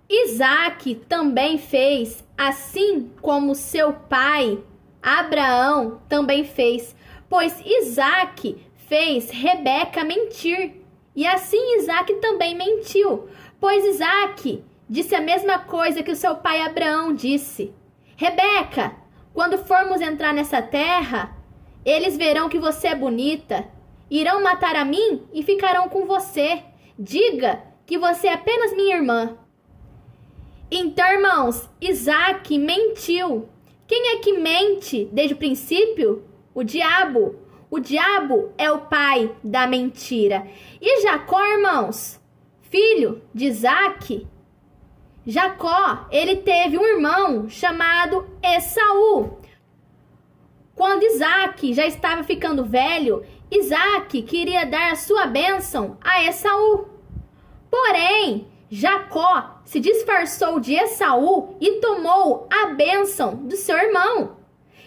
Isaac também fez, assim como seu pai Abraão também fez, pois Isaac fez Rebeca mentir. E assim Isaac também mentiu, pois Isaac disse a mesma coisa que o seu pai Abraão disse. Rebeca, quando formos entrar nessa terra, eles verão que você é bonita, irão matar a mim e ficarão com você. Diga que você é apenas minha irmã. Então, irmãos, Isaac mentiu. Quem é que mente desde o princípio? O diabo. O diabo é o pai da mentira. E Jacó, irmãos, filho de Isaac, Jacó, ele teve um irmão chamado Esaú. Quando Isaac já estava ficando velho, Isaac queria dar a sua bênção a Esaú. Porém, Jacó se disfarçou de Esaú e tomou a bênção do seu irmão.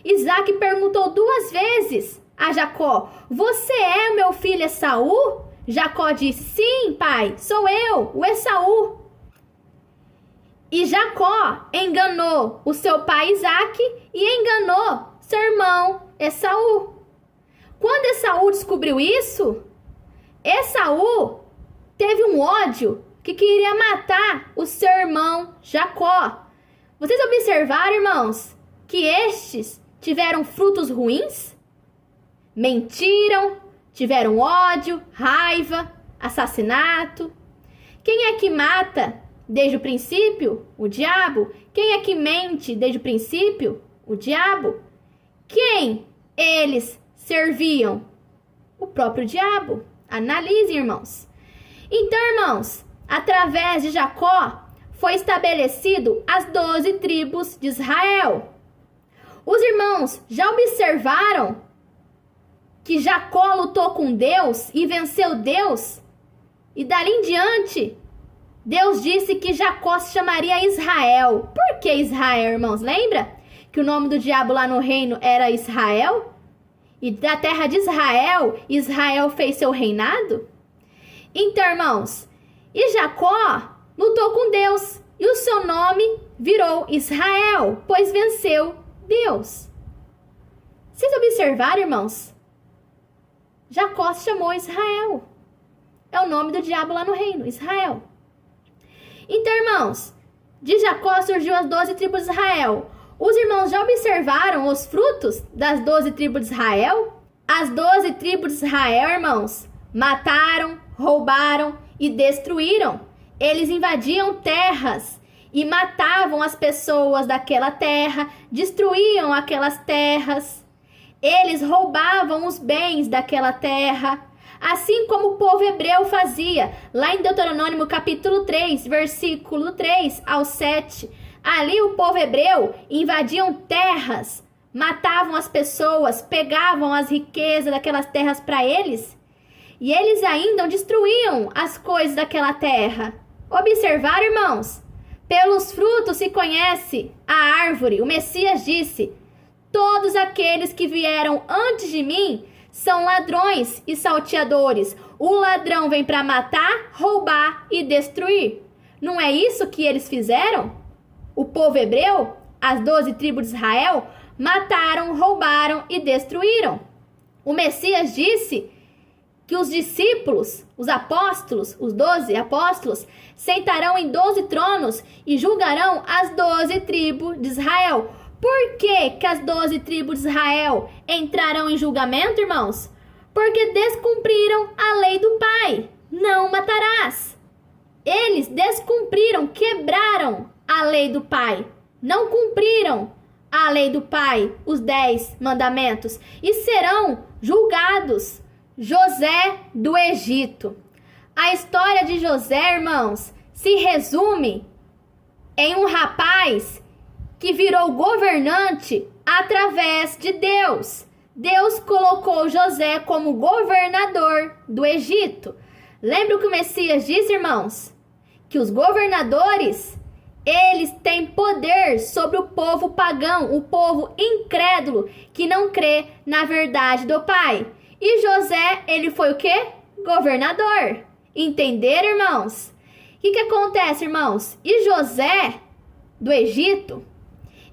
Isaac perguntou 2 vezes a Jacó: você é meu filho Esaú? Jacó disse: sim, pai, sou eu, o Esaú. E Jacó enganou o seu pai Isaac e enganou seu irmão Esaú. Quando Esaú descobriu isso, Esaú teve um ódio que queria matar o seu irmão Jacó. Vocês observaram, irmãos, que estes tiveram frutos ruins? Mentiram, tiveram ódio, raiva, assassinato. Quem é que mata desde o princípio? O diabo. Quem é que mente desde o princípio? O diabo. Quem eles serviam? O próprio diabo. Analisem, irmãos. Então, irmãos, através de Jacó foi estabelecido as 12 tribos de Israel. Os irmãos já observaram que Jacó lutou com Deus e venceu Deus? E dali em diante, Deus disse que Jacó se chamaria Israel. Por que Israel, irmãos? Lembra que o nome do diabo lá no reino era Israel? E da terra de Israel, Israel fez seu reinado? Então, irmãos, e Jacó lutou com Deus e o seu nome virou Israel, pois venceu Deus. Vocês observaram, irmãos? Jacó se chamou Israel. É o nome do diabo lá no reino, Israel. Então, irmãos, de Jacó surgiu as 12 tribos de Israel. Os irmãos já observaram os frutos das 12 tribos de Israel? As 12 tribos de Israel, irmãos, mataram, roubaram e destruíram. Eles invadiam terras e matavam as pessoas daquela terra, destruíam aquelas terras. Eles roubavam os bens daquela terra, assim como o povo hebreu fazia. Lá em Deuteronômio capítulo 3, versículo 3 ao 7, ali o povo hebreu invadiam terras, matavam as pessoas, pegavam as riquezas daquelas terras para eles, e eles ainda destruíam as coisas daquela terra. Observaram, irmãos? Pelos frutos se conhece a árvore. O Messias disse: todos aqueles que vieram antes de mim são ladrões e salteadores. O ladrão vem para matar, roubar e destruir. Não é isso que eles fizeram? O povo hebreu, as 12 tribos de Israel, mataram, roubaram e destruíram. O Messias disse que os discípulos, os apóstolos, os 12 apóstolos, sentarão em 12 tronos e julgarão as 12 tribos de Israel. Por que as 12 tribos de Israel entrarão em julgamento, irmãos? Porque descumpriram a lei do Pai. Não matarás. Eles descumpriram, quebraram a lei do Pai. Não cumpriram a lei do Pai, os 10 mandamentos, e serão julgados. José do Egito. A história de José, irmãos, se resume em um rapaz que virou governante através de Deus. Deus colocou José como governador do Egito. Lembra o que o Messias disse, irmãos? Que os governadores, eles têm poder sobre o povo pagão, o povo incrédulo que não crê na verdade do Pai. E José, ele foi o quê? Governador. Entenderam, irmãos? O que acontece, irmãos? E José, do Egito,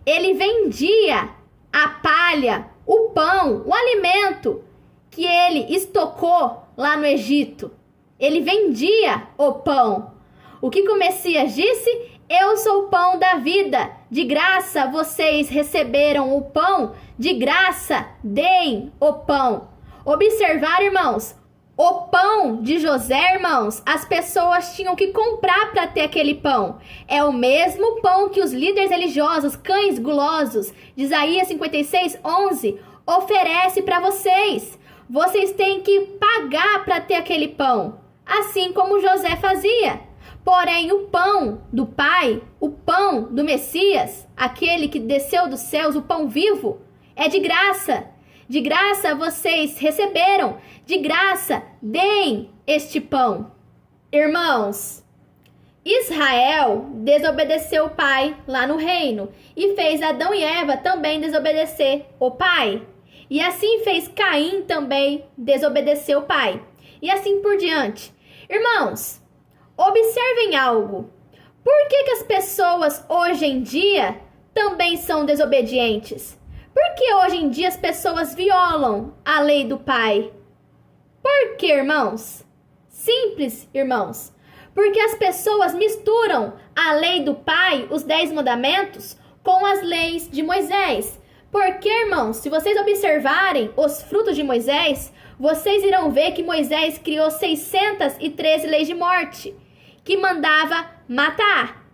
ele vendia a palha, o pão, o alimento que ele estocou lá no Egito. Ele vendia o pão. O que o Messias disse? Eu sou o pão da vida. De graça vocês receberam o pão. De graça deem o pão. Observar, irmãos, o pão de José, irmãos, as pessoas tinham que comprar para ter aquele pão. É o mesmo pão que os líderes religiosos, cães gulosos, de Isaías 56:11, oferece para vocês. Vocês têm que pagar para ter aquele pão, assim como José fazia. Porém, o pão do Pai, o pão do Messias, aquele que desceu dos céus, o pão vivo, é de graça. De graça vocês receberam, de graça deem este pão. Irmãos, Israel desobedeceu o pai lá no reino e fez Adão e Eva também desobedecer o pai. E assim fez Caim também desobedecer o pai. E assim por diante. Irmãos, observem algo. Por que as pessoas hoje em dia também são desobedientes? Por que hoje em dia as pessoas violam a lei do pai? Por que, irmãos? Simples, irmãos. Porque as pessoas misturam a lei do pai, os 10 mandamentos, com as leis de Moisés. Porque, irmãos, se vocês observarem os frutos de Moisés, vocês irão ver que Moisés criou 613 leis de morte, que mandava matar.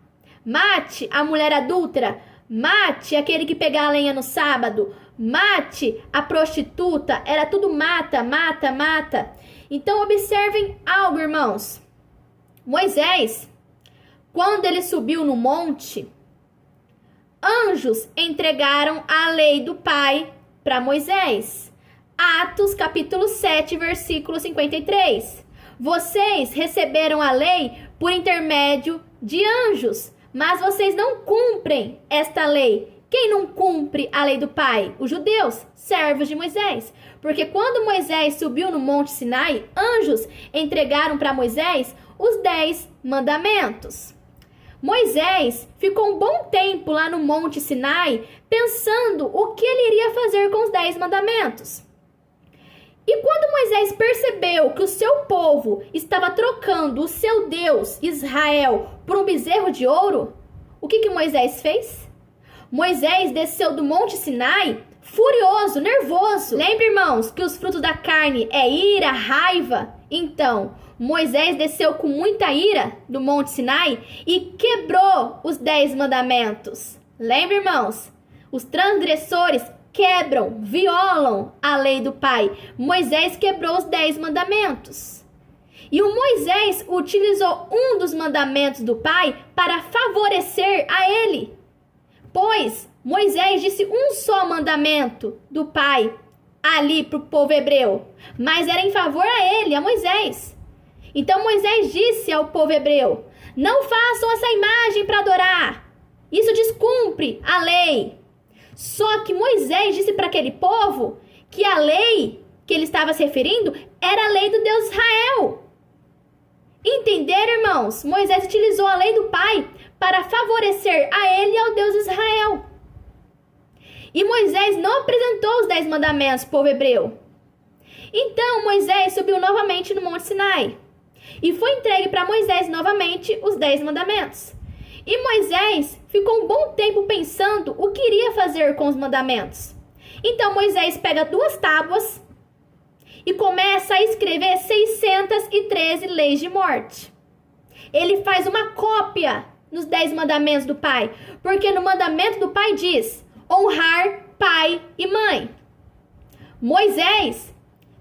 Mate a mulher adúltera, mate aquele que pegar a lenha no sábado, mate a prostituta, era tudo mata, mata, mata. Então observem algo, irmãos. Moisés, quando ele subiu no monte, anjos entregaram a lei do Pai para Moisés. Atos capítulo 7, versículo 53. Vocês receberam a lei por intermédio de anjos, mas vocês não cumprem esta lei. Quem não cumpre a lei do Pai? Os judeus, servos de Moisés. Porque quando Moisés subiu no Monte Sinai, anjos entregaram para Moisés os 10 mandamentos. Moisés ficou um bom tempo lá no Monte Sinai pensando o que ele iria fazer com os 10 mandamentos. E quando Moisés percebeu que o seu povo estava trocando o seu Deus, Israel, por um bezerro de ouro, o que Moisés fez? Moisés desceu do Monte Sinai furioso, nervoso. Lembra, irmãos, que os frutos da carne é ira, raiva? Então, Moisés desceu com muita ira do Monte Sinai e quebrou os 10 mandamentos. Lembra, irmãos? Os transgressores quebram, violam a lei do Pai. Moisés quebrou os 10 mandamentos. E o Moisés utilizou um dos mandamentos do Pai para favorecer a ele. Pois Moisés disse um só mandamento do Pai ali para o povo hebreu, mas era em favor a ele, a Moisés. Então Moisés disse ao povo hebreu: não façam essa imagem para adorar. Isso descumpre a lei. Só que Moisés disse para aquele povo que a lei que ele estava se referindo era a lei do Deus Israel. Entenderam, irmãos? Moisés utilizou a lei do Pai para favorecer a ele e ao Deus Israel. E Moisés não apresentou os 10 mandamentos ao povo hebreu. Então Moisés subiu novamente no Monte Sinai. E foi entregue para Moisés novamente os 10 mandamentos. E Moisés ficou um bom tempo pensando o que iria fazer com os mandamentos. Então Moisés pega 2 tábuas e começa a escrever 613 leis de morte. Ele faz uma cópia nos 10 mandamentos do Pai, porque no mandamento do Pai diz: honrar pai e mãe. Moisés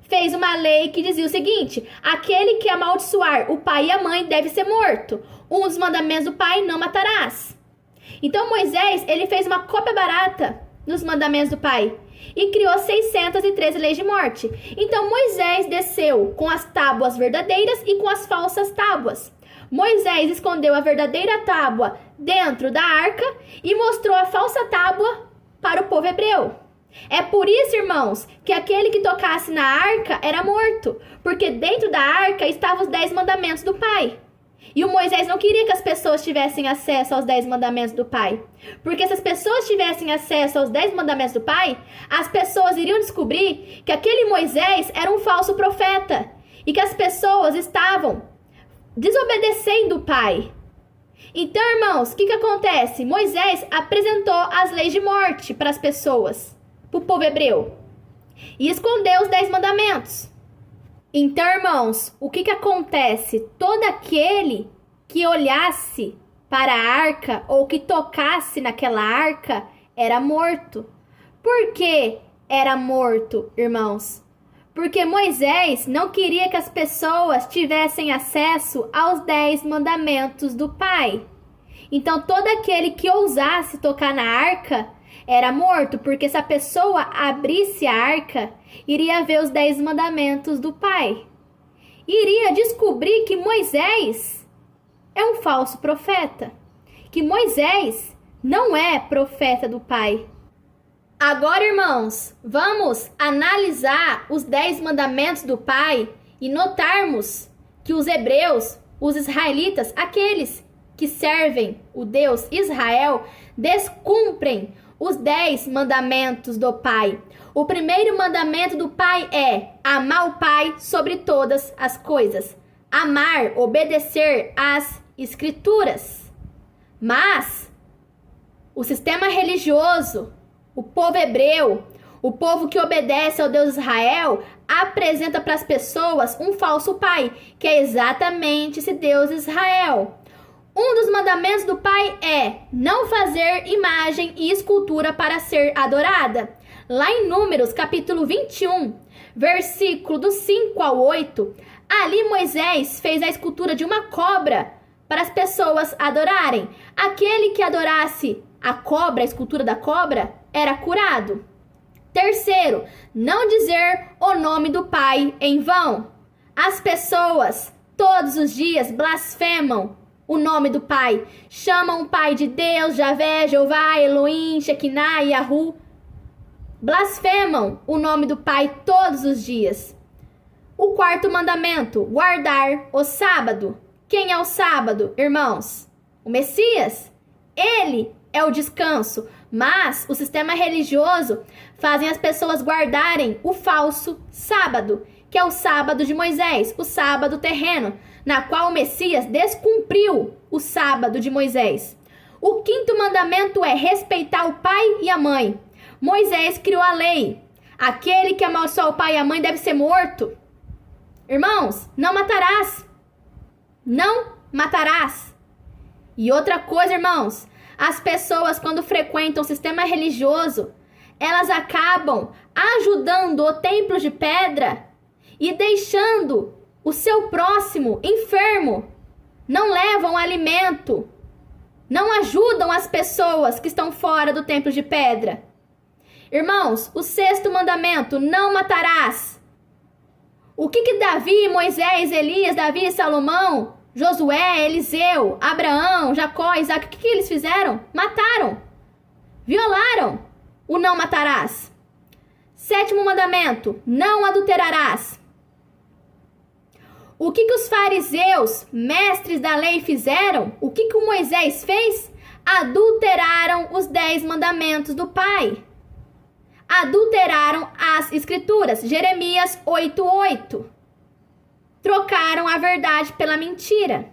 fez uma lei que dizia o seguinte: aquele que amaldiçoar o pai e a mãe deve ser morto. Um dos mandamentos do Pai: não matarás. Então Moisés, ele fez uma cópia barata dos mandamentos do Pai e criou 613 leis de morte. Então Moisés desceu com as tábuas verdadeiras e com as falsas tábuas. Moisés escondeu a verdadeira tábua dentro da arca e mostrou a falsa tábua para o povo hebreu. É por isso, irmãos, que aquele que tocasse na arca era morto, porque dentro da arca estavam os 10 mandamentos do Pai. E o Moisés não queria que as pessoas tivessem acesso aos 10 mandamentos do Pai. Porque se as pessoas tivessem acesso aos 10 mandamentos do Pai, as pessoas iriam descobrir que aquele Moisés era um falso profeta. E que as pessoas estavam desobedecendo o Pai. Então, irmãos, o que acontece? Moisés apresentou as leis de morte para as pessoas, para o povo hebreu. E escondeu os 10 mandamentos. Então, irmãos, o que acontece? Todo aquele que olhasse para a arca ou que tocasse naquela arca era morto. Por que era morto, irmãos? Porque Moisés não queria que as pessoas tivessem acesso aos 10 mandamentos do Pai. Então, todo aquele que ousasse tocar na arca era morto, porque se a pessoa abrisse a arca, iria ver os 10 mandamentos do Pai. Iria descobrir que Moisés é um falso profeta. Que Moisés não é profeta do Pai. Agora, irmãos, vamos analisar os 10 mandamentos do Pai e notarmos que os hebreus, os israelitas, aqueles que servem o Deus Israel, descumprem os 10 mandamentos do Pai. O primeiro mandamento do Pai é amar o Pai sobre todas as coisas. Amar, obedecer às Escrituras. Mas o sistema religioso, o povo hebreu, o povo que obedece ao Deus Israel, apresenta para as pessoas um falso pai, que é exatamente esse Deus Israel. Um dos mandamentos do Pai é não fazer imagem e escultura para ser adorada. Lá em Números, capítulo 21, versículo do 5 ao 8, ali Moisés fez a escultura de uma cobra para as pessoas adorarem. Aquele que adorasse a cobra, a escultura da cobra, era curado. Terceiro, não dizer o nome do Pai em vão. As pessoas, todos os dias, blasfemam o nome do Pai. Chamam o Pai de Deus, Javé, Jeová, Elohim, Shekinah, Yahu. Blasfemam o nome do Pai todos os dias. O quarto mandamento, guardar o sábado. Quem é o sábado, irmãos? O Messias. Ele é o descanso. Mas o sistema religioso fazem as pessoas guardarem o falso sábado, que é o sábado de Moisés, o sábado terreno, na qual o Messias descumpriu o sábado de Moisés. O quinto mandamento é respeitar o pai e a mãe. Moisés criou a lei. Aquele que amaldiçoa o pai e a mãe deve ser morto. Irmãos, não matarás. Não matarás. E outra coisa, irmãos, as pessoas, quando frequentam o sistema religioso, elas acabam ajudando o templo de pedra e deixando o seu próximo enfermo. Não levam alimento. Não ajudam as pessoas que estão fora do templo de pedra. Irmãos, o sexto mandamento, não matarás. O que Davi, Moisés, Elias, Davi, Salomão, Josué, Eliseu, Abraão, Jacó, Isaac, o que eles fizeram? Mataram. Violaram o não matarás. Sétimo mandamento, não adulterarás. O que os fariseus, mestres da lei, fizeram? O que o Moisés fez? Adulteraram os 10 mandamentos do Pai. Adulteraram as escrituras. Jeremias 8:8. Trocaram a verdade pela mentira.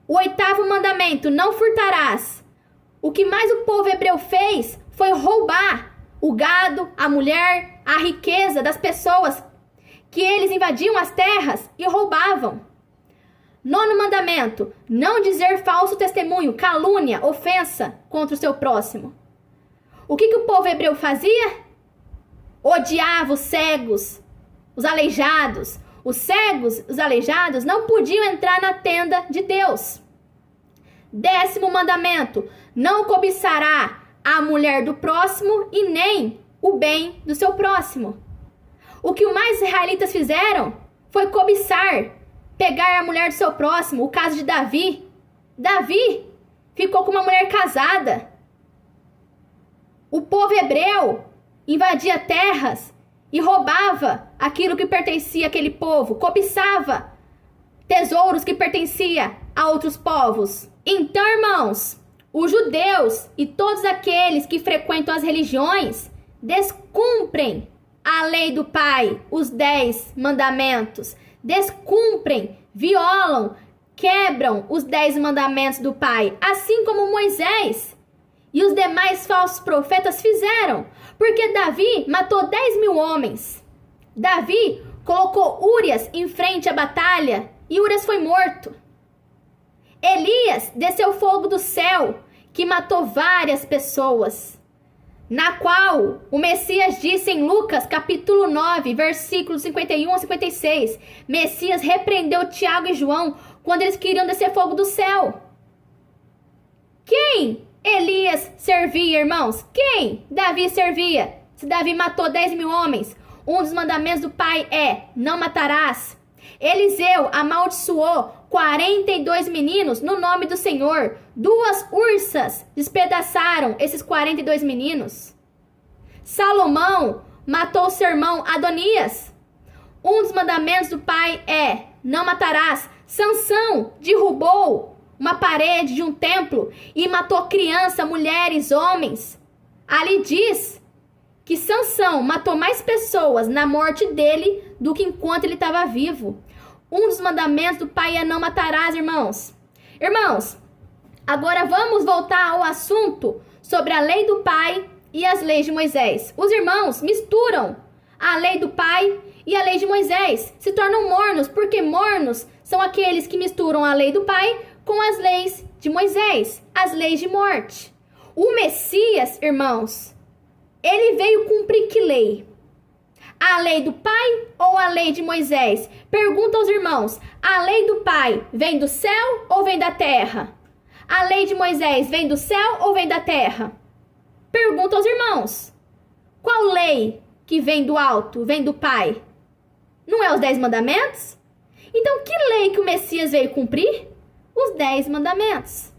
O oitavo mandamento, não furtarás. O que mais o povo hebreu fez foi roubar o gado, a mulher, a riqueza das pessoas, que eles invadiam as terras e roubavam. Nono mandamento, não dizer falso testemunho, calúnia, ofensa contra o seu próximo. O que o povo hebreu fazia? Odiava os cegos, os aleijados. Os cegos, os aleijados, não podiam entrar na tenda de Deus. 10º mandamento, não cobiçará a mulher do próximo e nem o bem do seu próximo. O que os mais israelitas fizeram foi cobiçar, pegar a mulher do seu próximo. O caso de Davi. Davi ficou com uma mulher casada. O povo hebreu invadia terras e roubava aquilo que pertencia àquele povo, cobiçava tesouros que pertenciam a outros povos. Então, irmãos, os judeus e todos aqueles que frequentam as religiões descumprem a lei do Pai, os 10 mandamentos, descumprem, violam, quebram os 10 mandamentos do Pai, assim como Moisés e os demais falsos profetas fizeram, porque Davi matou 10.000 homens. Davi colocou Urias em frente à batalha e Urias foi morto. Elias desceu fogo do céu que matou várias pessoas, na qual o Messias disse em Lucas capítulo 9, versículos 51 a 56, Messias repreendeu Tiago e João quando eles queriam descer fogo do céu. Quem Elias servia, irmãos? Quem Davi servia? Se Davi matou 10.000 homens, um dos mandamentos do Pai é: não matarás. Eliseu amaldiçoou 42 meninos no nome do Senhor. 2 ursas despedaçaram esses 42 meninos. Salomão matou seu irmão Adonias. Um dos mandamentos do Pai é: não matarás. Sansão derrubou uma parede de um templo e matou criança, mulheres, homens. Ali diz que Sansão matou mais pessoas na morte dele do que enquanto ele estava vivo. Um dos mandamentos do Pai é: não matarás, irmãos. Irmãos, agora vamos voltar ao assunto sobre a lei do Pai e as leis de Moisés. Os irmãos misturam a lei do Pai e a lei de Moisés. Se tornam mornos, porque mornos são aqueles que misturam a lei do Pai com as leis de Moisés, as leis de morte. O Messias, irmãos, ele veio cumprir que lei? A lei do Pai ou a lei de Moisés? Pergunta aos irmãos: a lei do Pai vem do céu ou vem da terra? A lei de Moisés vem do céu ou vem da terra? Pergunta aos irmãos: qual lei que vem do alto, vem do Pai? Não é os 10 mandamentos? Então, que lei que o Messias veio cumprir? Os 10 mandamentos.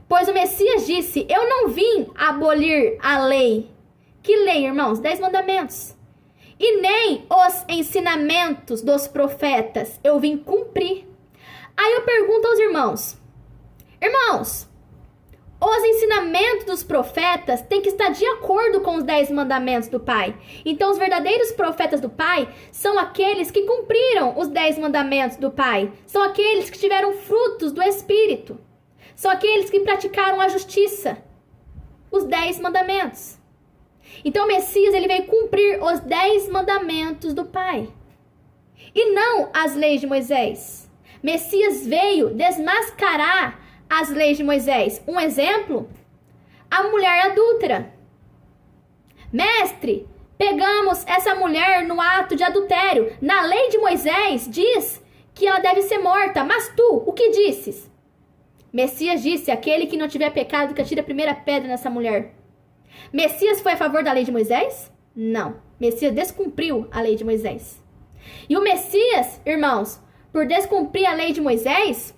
Pois o Messias disse: eu não vim abolir a lei. Que lei, irmãos? 10 mandamentos. E nem os ensinamentos dos profetas eu vim cumprir. Aí eu pergunto aos irmãos: irmãos, os ensinamentos dos profetas têm que estar de acordo com os 10 mandamentos do Pai. Então os verdadeiros profetas do Pai são aqueles que cumpriram os 10 mandamentos do Pai. São aqueles que tiveram frutos do Espírito. São aqueles que praticaram a justiça. Os 10 mandamentos. Então o Messias, ele veio cumprir os 10 mandamentos do Pai. E não as leis de Moisés. Messias veio desmascarar as leis de Moisés. Um exemplo, a mulher adúltera. Mestre, pegamos essa mulher no ato de adultério. Na lei de Moisés diz que ela deve ser morta. Mas tu, o que disses? Messias disse: aquele que não tiver pecado, que atire a primeira pedra nessa mulher. Messias foi a favor da lei de Moisés? Não. Messias descumpriu a lei de Moisés. E o Messias, irmãos, por descumprir a lei de Moisés,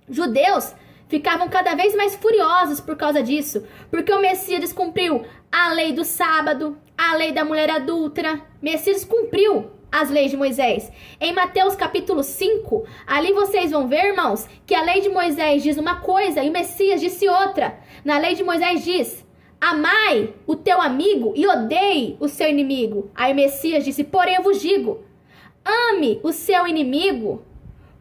judeus ficavam cada vez mais furiosos por causa disso. Porque o Messias descumpriu a lei do sábado, a lei da mulher adúltera. Messias descumpriu as leis de Moisés. Em Mateus capítulo 5, ali vocês vão ver, irmãos, que a lei de Moisés diz uma coisa e o Messias disse outra. Na lei de Moisés diz: amai o teu amigo e odeie o seu inimigo. Aí o Messias disse: porém eu vos digo, ame o seu inimigo,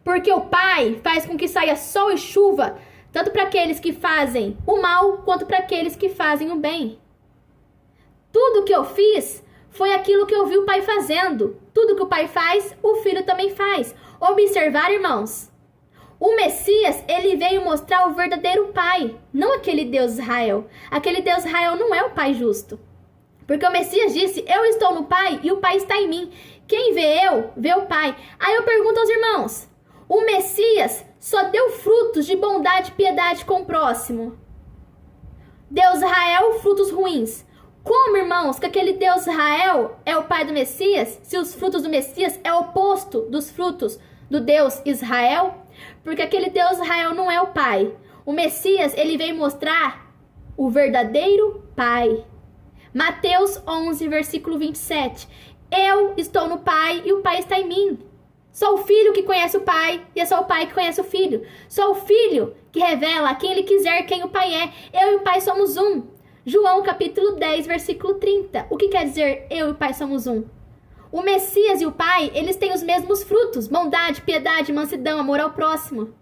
porque o Pai faz com que saia sol e chuva, tanto para aqueles que fazem o mal, quanto para aqueles que fazem o bem. Tudo que eu fiz foi aquilo que eu vi o Pai fazendo. Tudo que o Pai faz, o Filho também faz. Observar, irmãos, o Messias, ele veio mostrar o verdadeiro Pai, não aquele Deus Israel. Aquele Deus Israel não é o Pai justo. Porque o Messias disse: eu estou no Pai e o Pai está em mim. Quem vê eu, vê o Pai. Aí eu pergunto aos irmãos: o Messias só deu frutos de bondade e piedade com o próximo. Deus Israel, frutos ruins. Como, irmãos, que aquele Deus Israel é o pai do Messias, se os frutos do Messias é o oposto dos frutos do Deus Israel? Porque aquele Deus Israel não é o pai. O Messias, ele veio mostrar o verdadeiro pai. Mateus 11, versículo 27. Eu estou no Pai e o Pai está em mim. Sou o filho que conhece o Pai e é só o Pai que conhece o filho. Sou o filho que revela a quem ele quiser quem o Pai é. Eu e o Pai somos um. João capítulo 10, versículo 30. O que quer dizer eu e o Pai somos um? O Messias e o Pai, eles têm os mesmos frutos. Bondade, piedade, mansidão, amor ao próximo.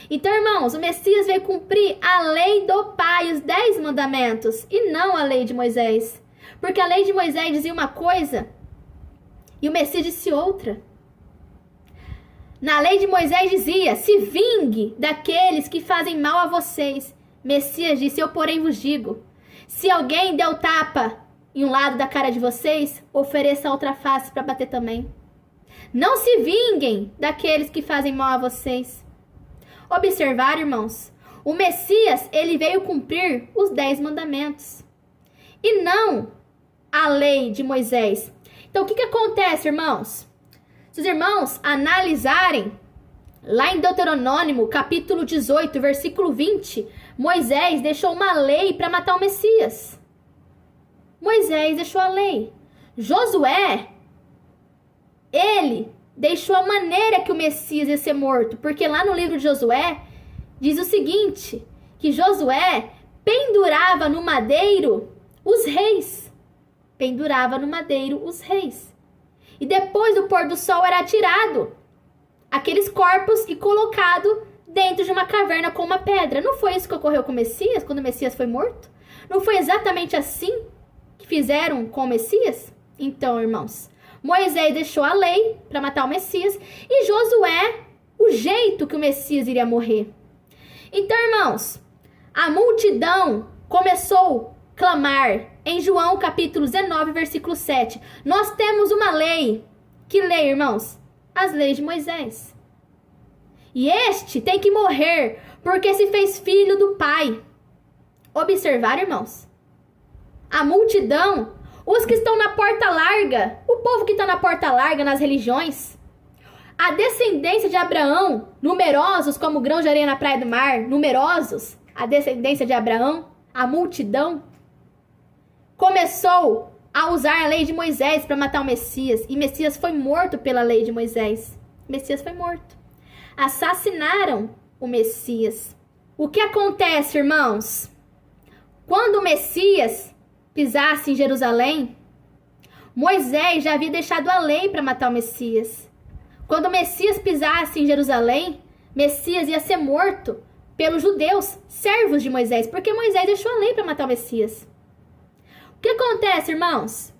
Então, irmãos, o Messias veio cumprir a lei do Pai, os 10 mandamentos, e não a lei de Moisés. Porque a lei de Moisés dizia uma coisa e o Messias disse outra. Na lei de Moisés dizia, se vingue daqueles que fazem mal a vocês. Messias disse, eu porém vos digo, se alguém deu tapa em um lado da cara de vocês, ofereça outra face para bater também. Não se vinguem daqueles que fazem mal a vocês. Observar, irmãos, o Messias, ele veio cumprir os 10 mandamentos. E não a lei de Moisés. Então, o que acontece, irmãos? Se os irmãos analisarem, lá em Deuteronômio, capítulo 18, versículo 20, Moisés deixou uma lei para matar o Messias. Moisés deixou a lei. Josué, ele deixou a maneira que o Messias ia ser morto. Porque lá no livro de Josué, diz o seguinte, que Josué pendurava no madeiro os reis. Pendurava no madeiro os reis. E depois do pôr do sol era atirado aqueles corpos e colocado dentro de uma caverna com uma pedra. Não foi isso que ocorreu com o Messias, quando o Messias foi morto? Não foi exatamente assim que fizeram com o Messias? Então, irmãos, Moisés deixou a lei para matar o Messias e Josué o jeito que o Messias iria morrer. Então, irmãos, a multidão começou a clamar em João capítulo 19, versículo 7. Nós temos uma lei. Que lei, irmãos? As leis de Moisés. E este tem que morrer porque se fez filho do Pai. Observar, irmãos, a multidão, os que estão na porta larga, o povo que está na porta larga nas religiões, a descendência de Abraão, numerosos como grãos de areia na praia do mar, numerosos, a descendência de Abraão, a multidão, começou a usar a lei de Moisés para matar o Messias. E Messias foi morto pela lei de Moisés. Messias foi morto. Assassinaram o Messias. O que acontece, irmãos? Quando o Messias pisasse em Jerusalém, Moisés já havia deixado a lei para matar o Messias. Quando o Messias pisasse em Jerusalém, Messias ia ser morto pelos judeus, servos de Moisés, porque Moisés deixou a lei para matar o Messias. O que acontece, irmãos?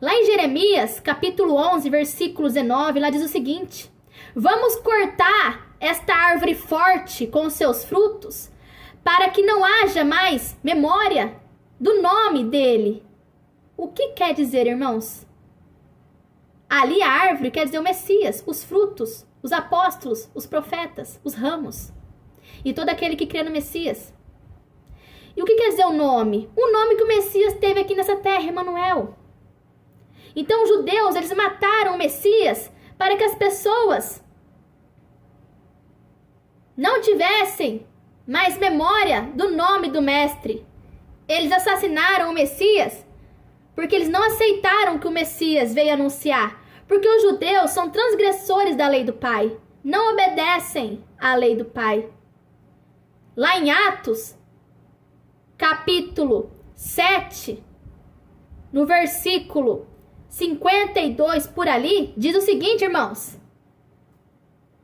Lá em Jeremias, capítulo 11, versículo 19, lá diz o seguinte: vamos cortar esta árvore forte com os seus frutos, para que não haja mais memória do nome dele. O que quer dizer, irmãos? Ali a árvore quer dizer o Messias, os frutos, os apóstolos, os profetas, os ramos. E todo aquele que crê no Messias. E o que quer dizer o nome? O nome que o Messias teve aqui nessa terra, Emanuel. Então os judeus, eles mataram o Messias para que as pessoas não tivessem mais memória do nome do Mestre. Eles assassinaram o Messias porque eles não aceitaram o que o Messias veio anunciar. Porque os judeus são transgressores da lei do Pai. Não obedecem à lei do Pai. Lá em Atos, capítulo 7, no versículo 52 por ali, diz o seguinte, irmãos: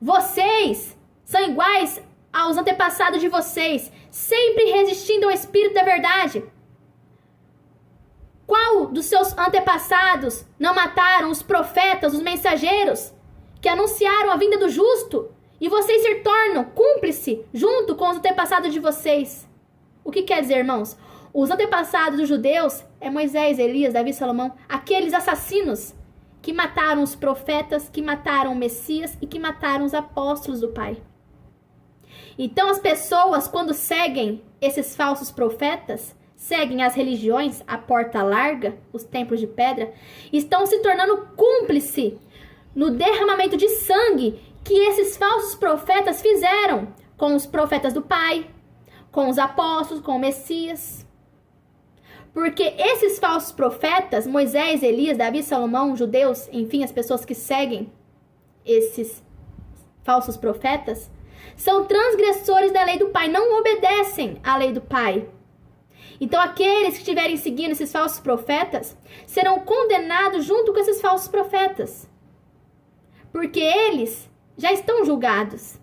vocês são iguais aos antepassados de vocês, sempre resistindo ao Espírito da verdade. Qual dos seus antepassados não mataram os profetas, os mensageiros, que anunciaram a vinda do justo? E vocês se tornam cúmplice junto com os antepassados de vocês. O que quer dizer, irmãos? Os antepassados dos judeus é Moisés, Elias, Davi, Salomão, aqueles assassinos que mataram os profetas, que mataram o Messias e que mataram os apóstolos do Pai. Então as pessoas, quando seguem esses falsos profetas, seguem as religiões, a porta larga, os templos de pedra, estão se tornando cúmplice no derramamento de sangue que esses falsos profetas fizeram com os profetas do Pai, com os apóstolos, com o Messias. Porque esses falsos profetas, Moisés, Elias, Davi, Salomão, judeus, enfim, as pessoas que seguem esses falsos profetas, são transgressores da lei do Pai, não obedecem à lei do Pai. Então, aqueles que estiverem seguindo esses falsos profetas serão condenados junto com esses falsos profetas. Porque eles já estão julgados.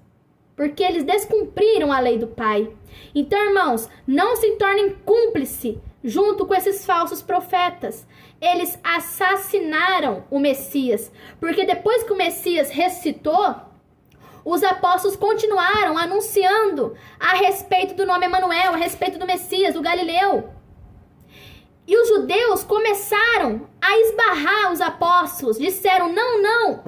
Porque eles descumpriram a lei do Pai. Então, irmãos, não se tornem cúmplices junto com esses falsos profetas. Eles assassinaram o Messias. Porque depois que o Messias ressuscitou, os apóstolos continuaram anunciando a respeito do nome Emanuel, a respeito do Messias, do Galileu. E os judeus começaram a esbarrar os apóstolos, disseram, não,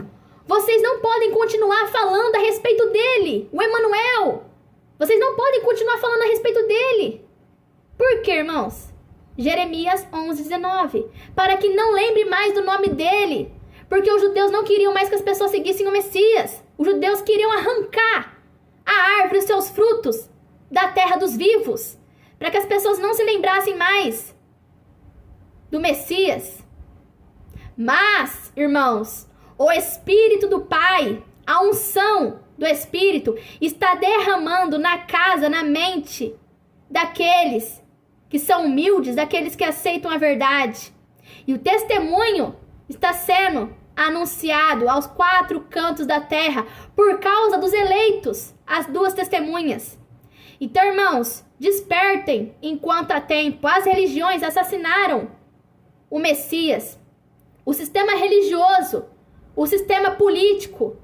vocês não podem continuar falando a respeito dele, o Emanuel. Vocês não podem continuar falando a respeito dele. Por quê, irmãos? Jeremias 11:19. Para que não lembre mais do nome dele. Porque os judeus não queriam mais que as pessoas seguissem o Messias. Os judeus queriam arrancar a árvore e os seus frutos da terra dos vivos. Para que as pessoas não se lembrassem mais do Messias. Mas, irmãos, o Espírito do Pai, a unção do Espírito, está derramando na casa, na mente daqueles que são humildes, daqueles que aceitam a verdade. E o testemunho está sendo anunciado aos 4 cantos da terra por causa dos eleitos, as 2 testemunhas. Então, irmãos, despertem enquanto há tempo. As religiões assassinaram o Messias, o sistema religioso, o sistema político,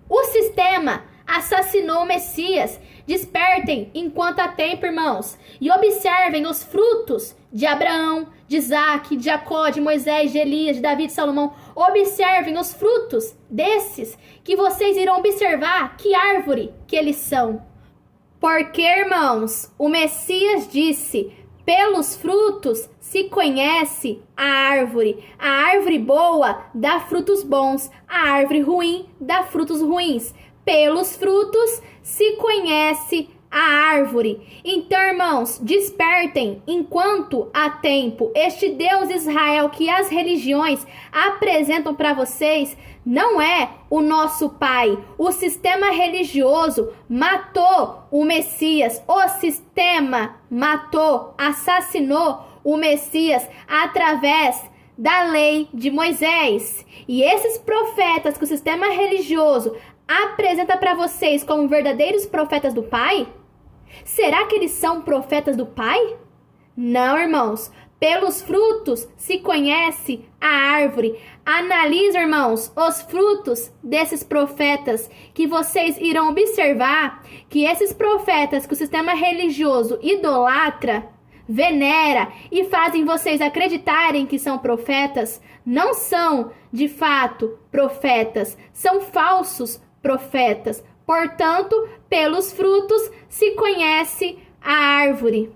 o sistema assassinou o Messias. Despertem enquanto há tempo, irmãos, e observem os frutos de Abraão, de Isaac, de Jacó, de Moisés, de Elias, de Davi, de Salomão. Observem os frutos desses, que vocês irão observar que árvore que eles são. Porque, irmãos, o Messias disse, pelos frutos se conhece a árvore. A árvore boa dá frutos bons, a árvore ruim dá frutos ruins. Pelos frutos se conhece a árvore. Então, irmãos, despertem enquanto há tempo. Este Deus Israel que as religiões apresentam para vocês não é o nosso Pai. O sistema religioso matou o Messias. O sistema matou, assassinou o Messias através da lei de Moisés. E esses profetas que o sistema religioso apresenta para vocês como verdadeiros profetas do Pai? Será que eles são profetas do Pai? Não, irmãos. Pelos frutos se conhece a árvore. Analisa, irmãos, os frutos desses profetas, que vocês irão observar que esses profetas que o sistema religioso idolatra, venera e fazem vocês acreditarem que são profetas, não são de fato profetas, são falsos profetas. Portanto, pelos frutos se conhece a árvore.